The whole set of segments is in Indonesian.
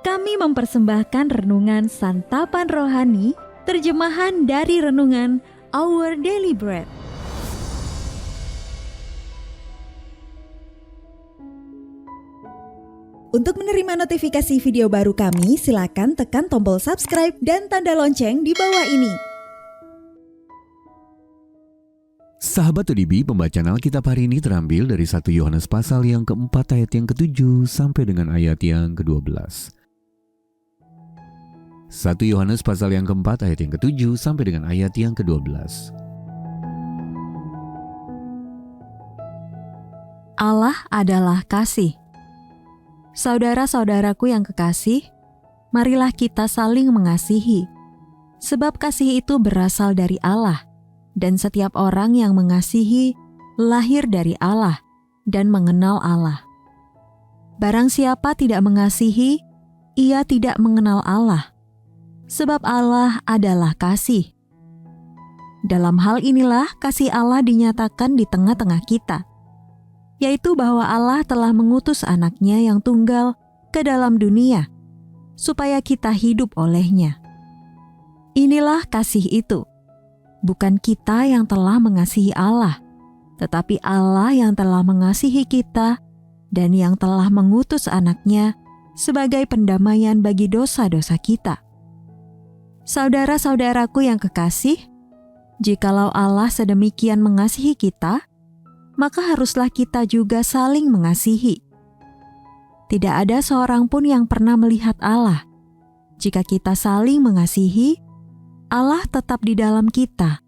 Kami mempersembahkan renungan Santapan Rohani, terjemahan dari renungan Our Daily Bread. Untuk menerima notifikasi video baru kami, silakan tekan tombol subscribe dan tanda lonceng di bawah ini. Sahabat ODB, pembacaan Alkitab hari ini terambil dari 1 Yohanes pasal yang keempat ayat yang ke-7 sampai dengan ayat yang ke-12. 1 Yohanes pasal yang keempat ayat yang ke-7 sampai dengan ayat yang ke-12. Allah adalah kasih. Saudara-saudaraku yang kekasih, marilah kita saling mengasihi, sebab kasih itu berasal dari Allah. Dan setiap orang yang mengasihi lahir dari Allah dan mengenal Allah. Barang siapa tidak mengasihi, ia tidak mengenal Allah, sebab Allah adalah kasih. Dalam hal inilah kasih Allah dinyatakan di tengah-tengah kita, yaitu bahwa Allah telah mengutus anaknya yang tunggal ke dalam dunia, supaya kita hidup olehnya. Inilah kasih itu. Bukan kita yang telah mengasihi Allah, tetapi Allah yang telah mengasihi kita dan yang telah mengutus anaknya sebagai pendamaian bagi dosa-dosa kita. Saudara-saudaraku yang kekasih, jikalau Allah sedemikian mengasihi kita, maka haruslah kita juga saling mengasihi. Tidak ada seorang pun yang pernah melihat Allah. Jika kita saling mengasihi, Allah tetap di dalam kita,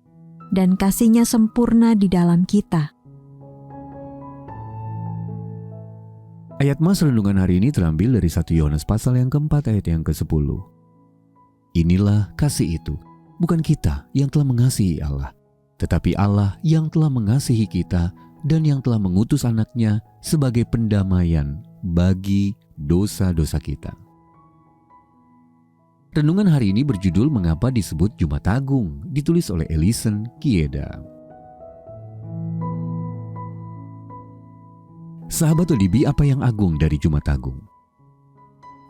dan kasih-Nya sempurna di dalam kita. Ayat mas renungan hari ini terambil dari 1 Yohanes pasal yang keempat ayat yang ke-10. Inilah kasih itu, bukan kita yang telah mengasihi Allah, tetapi Allah yang telah mengasihi kita dan yang telah mengutus anaknya sebagai pendamaian bagi dosa-dosa kita. Renungan hari ini berjudul Mengapa Disebut Jumat Agung, ditulis oleh Ellison Kieda. Sahabat ODB, apa yang agung dari Jumat Agung?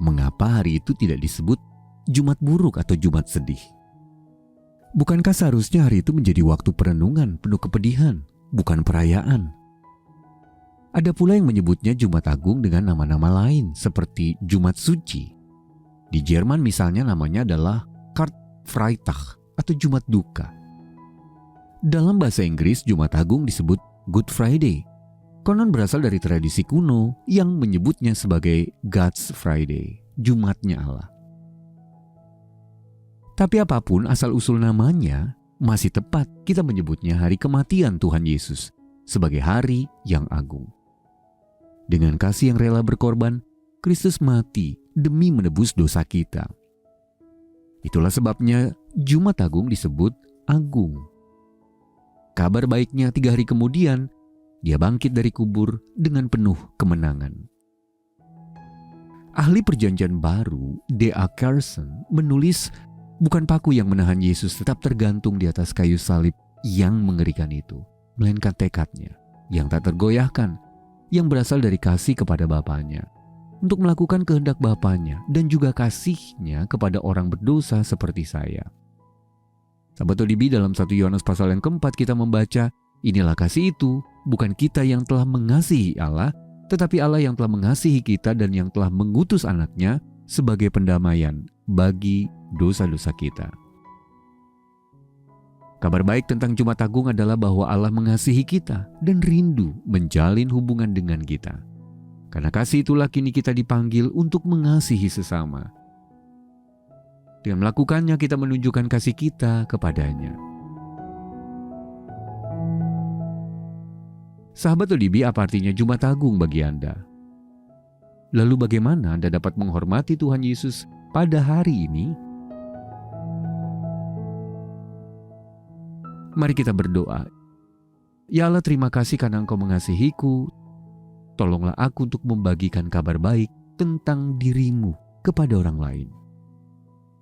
Mengapa hari itu tidak disebut Jumat Buruk atau Jumat Sedih? Bukankah seharusnya hari itu menjadi waktu perenungan penuh kepedihan, bukan perayaan? Ada pula yang menyebutnya Jumat Agung dengan nama-nama lain seperti Jumat Suci. Di Jerman misalnya namanya adalah Karfreitag atau Jumat Duka. Dalam bahasa Inggris, Jumat Agung disebut Good Friday. Konon berasal dari tradisi kuno yang menyebutnya sebagai God's Friday, Jumatnya Allah. Tapi apapun asal-usul namanya, masih tepat kita menyebutnya hari kematian Tuhan Yesus sebagai hari yang agung. Dengan kasih yang rela berkorban, Kristus mati demi menebus dosa kita. Itulah sebabnya Jumat Agung disebut agung. Kabar baiknya 3 hari kemudian, dia bangkit dari kubur dengan penuh kemenangan. Ahli Perjanjian Baru, D.A. Carson, menulis, bukan paku yang menahan Yesus tetap tergantung di atas kayu salib yang mengerikan itu, melainkan tekadnya yang tak tergoyahkan, yang berasal dari kasih kepada Bapanya, untuk melakukan kehendak Bapanya dan juga kasih-Nya kepada orang berdosa seperti saya. Sahabat ODB, dalam 1 Yohanes pasal yang keempat kita membaca, inilah kasih itu, bukan kita yang telah mengasihi Allah, tetapi Allah yang telah mengasihi kita dan yang telah mengutus anaknya sebagai pendamaian bagi dosa-dosa kita. Kabar baik tentang Jumat Agung adalah bahwa Allah mengasihi kita dan rindu menjalin hubungan dengan kita. Karena kasih itulah kini kita dipanggil untuk mengasihi sesama. Dengan melakukannya kita menunjukkan kasih kita kepadanya. Sahabat ODB, apa artinya Jumat Agung bagi Anda? Lalu bagaimana Anda dapat menghormati Tuhan Yesus pada hari ini? Mari kita berdoa. Ya Allah, terima kasih karena Engkau mengasihiku. Tolonglah aku untuk membagikan kabar baik tentang diri-Mu kepada orang lain.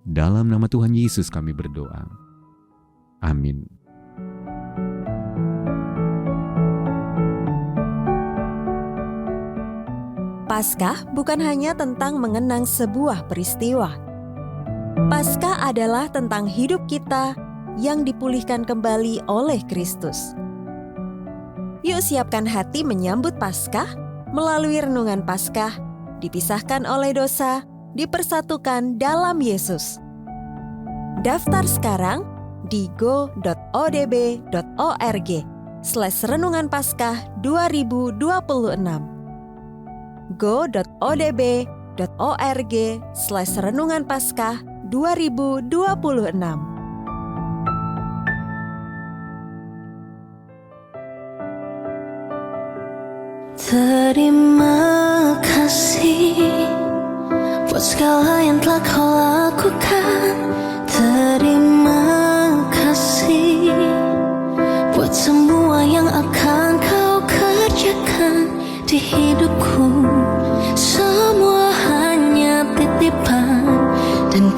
Dalam nama Tuhan Yesus kami berdoa. Amin. Paskah bukan hanya tentang mengenang sebuah peristiwa. Paskah adalah tentang hidup kita yang dipulihkan kembali oleh Kristus. Yuk siapkan hati menyambut Paskah melalui renungan Paskah, dipisahkan oleh dosa, dipersatukan dalam Yesus. Daftar sekarang di go.odb.org/renungan Paskah 2026. go.odb.org/renungan Paskah 2026. Terima kasih buat segala yang telah kau lakukan. Terima kasih buat semua yang akan kau kerjakan di hidupku. Semua hanya titipan dan